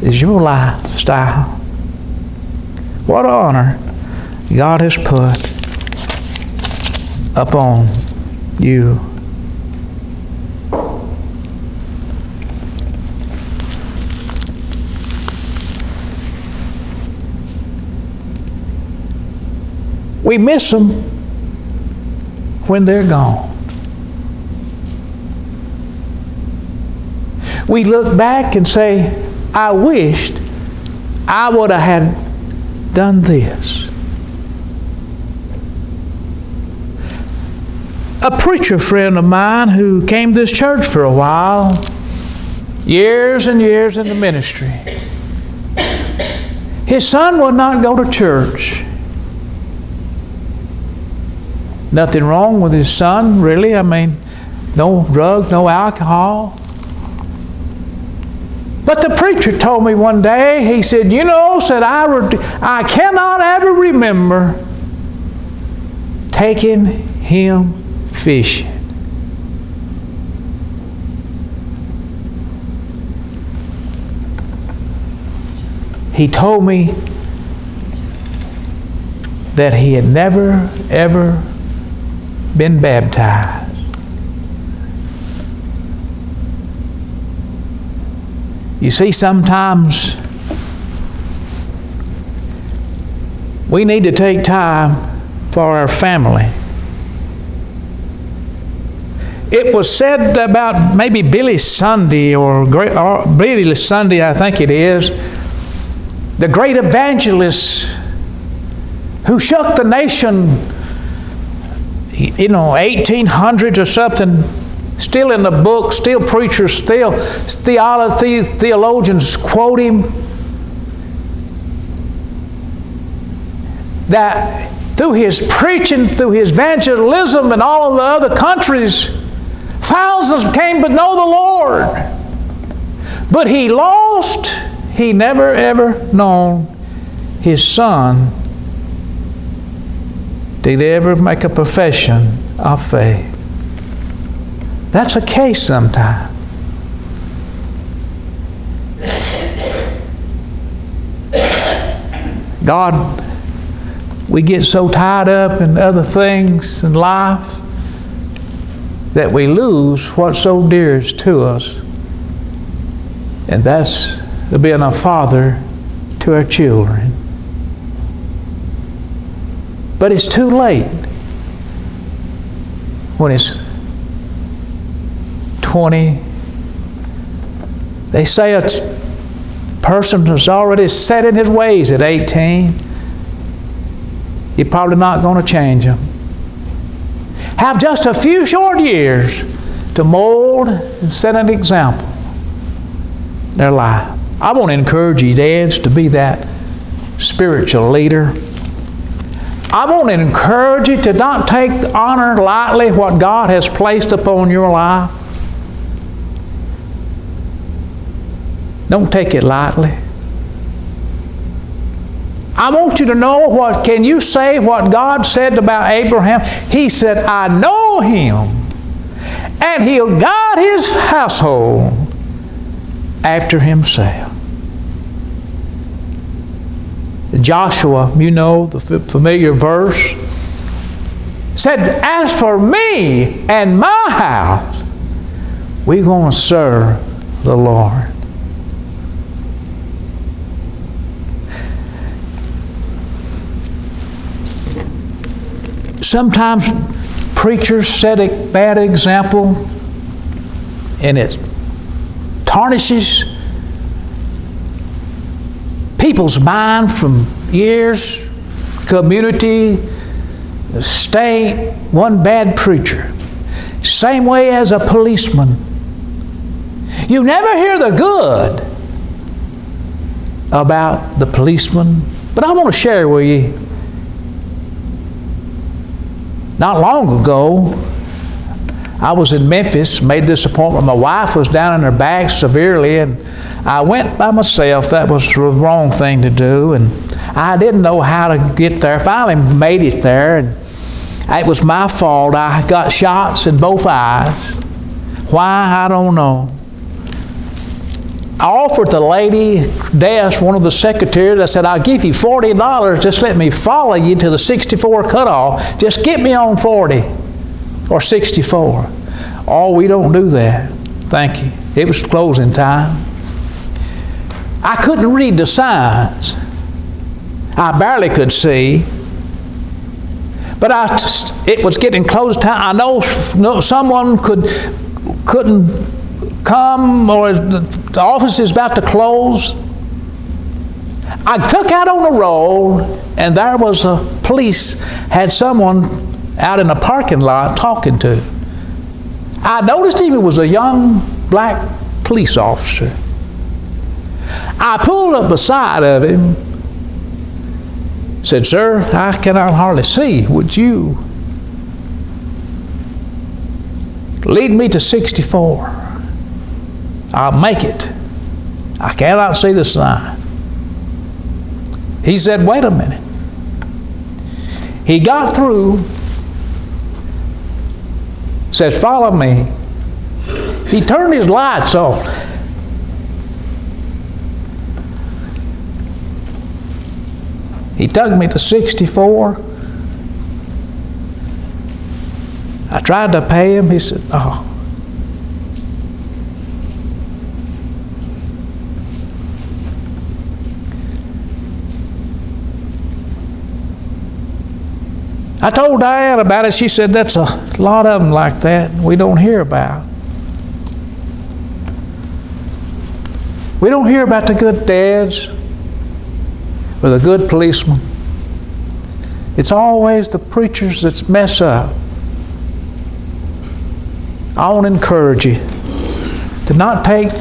is your lifestyle. What honor God has put upon you. We miss them when they're gone. We look back and say, I wished I would have had done this. A preacher friend of mine who came to this church for a while, years and years in the ministry, his son would not go to church. Nothing wrong with his son, really. I mean, no drugs, no alcohol. But the preacher told me one day, he said, you know, I cannot ever remember taking him fishing. He told me that he had never, ever been baptized. You see, sometimes we need to take time for our family. It was said about maybe Billy Sunday or Billy Sunday, I think it is, the great evangelist who shook the nation, 1800s or something, still in the book, still preachers, still theologians quote him, that through his preaching, through his evangelism in all of the other countries, thousands came to know the Lord. But he never ever known his son did ever make a profession of faith. That's a case sometimes. God, we get so tied up in other things in life that we lose what's so dear to us. And that's being a father to our children. But it's too late when it's 20. They say a person is already set in his ways at 18. You're probably not going to change them. Have just a few short years to mold and set an example in their life. I want to encourage you, dads, to be that spiritual leader. I want to encourage you to not take honor lightly what God has placed upon your life. Don't take it lightly. I want you to know can you say what God said about Abraham? He said, I know him, and he'll guide his household after himself. Joshua, you know the familiar verse, said, as for me and my house, we're going to serve the Lord. Sometimes preachers set a bad example and it tarnishes people's mind from years, community, the state. One bad preacher. Same way as a policeman. You never hear the good about the policeman, but I want to share with you. Not long ago, I was in Memphis, made this appointment. My wife was down in her back severely, and I went by myself. That was the wrong thing to do, and I didn't know how to get there. Finally made it there, and it was my fault. I got shots in both eyes. Why? I don't know. I offered the lady desk, one of the secretaries, I said, I'll give you $40, just let me follow you to the 64 cutoff. Just get me on 40 or 64. Oh, we don't do that. Thank you. It was closing time. I couldn't read the signs. I barely could see. But it was getting close time. I know someone couldn't come, or the office is about to close. I took out on the road, and there was a police, had someone out in a parking lot talking to. I noticed he was a young black police officer. I pulled up beside of him, said, "Sir, I cannot hardly see. Would you lead me to 64? I'll make it. I cannot see the sign." He said, "Wait a minute." He got through, says, "Follow me." He turned his lights on. He took me to 64. I tried to pay him. He said, "Oh." I told Diane about it. She said, "That's a lot of them like that we don't hear about." We don't hear about the good dads or the good policemen. It's always the preachers that mess up. I want to encourage you to not take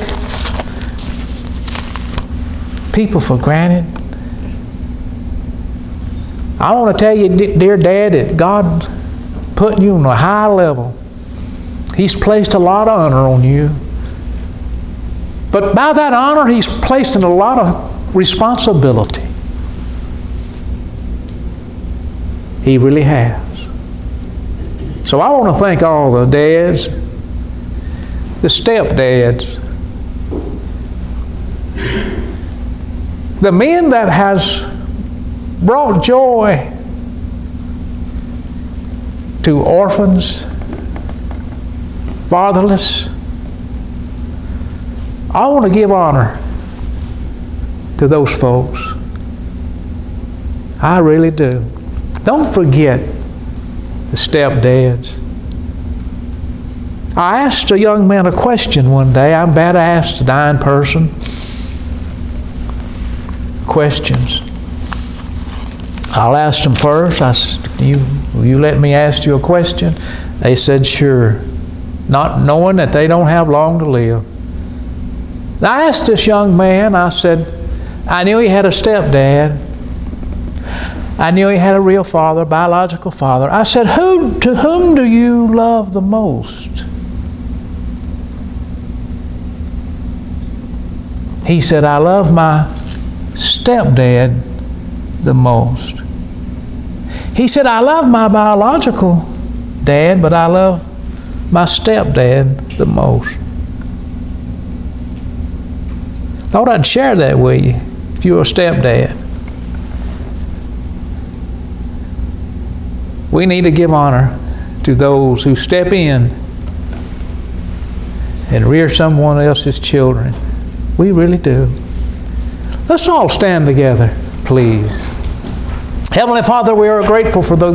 people for granted. I want to tell you, dear Dad, that God put you on a high level. He's placed a lot of honor on you. But by that honor, He's placing a lot of responsibility. He really has. So I want to thank all the dads, the stepdads, the men that has brought joy to orphans, fatherless. I want to give honor to those folks. I really do. Don't forget the stepdads. I asked a young man a question one day. I'm bad to ask a dying person questions. I'll ask them first. I said, will you let me ask you a question? They said, sure. Not knowing that they don't have long to live. I asked this young man, I said, I knew he had a stepdad. I knew he had a real father, biological father. I said, to whom do you love the most? He said, I love my stepdad the most. He said, I love my biological dad, but I love my stepdad the most. Thought I'd share that with you if you were a stepdad. We need to give honor to those who step in and rear someone else's children. We really do. Let's all stand together, please. Heavenly Father, we are grateful for the